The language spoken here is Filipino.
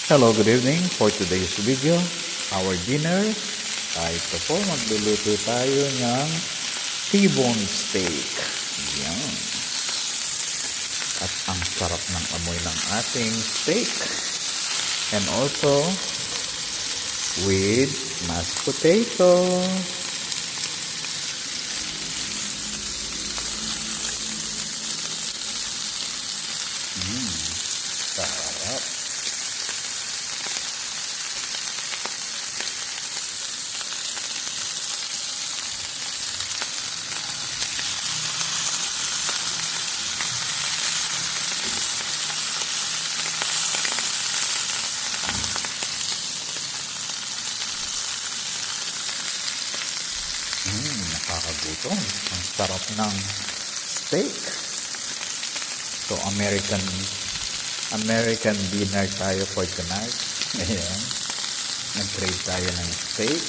Hello, good evening. For today's video, our dinner, ito po, magluluto tayo ng T-bone steak. Yan. At ang sarap ng amoy ng ating steak. And also, with mashed potato. Sarap. Nakakagutom. Ang sarap ng steak. So, American dinner tayo for tonight. Ayan. Nag-crave tayo ng steak.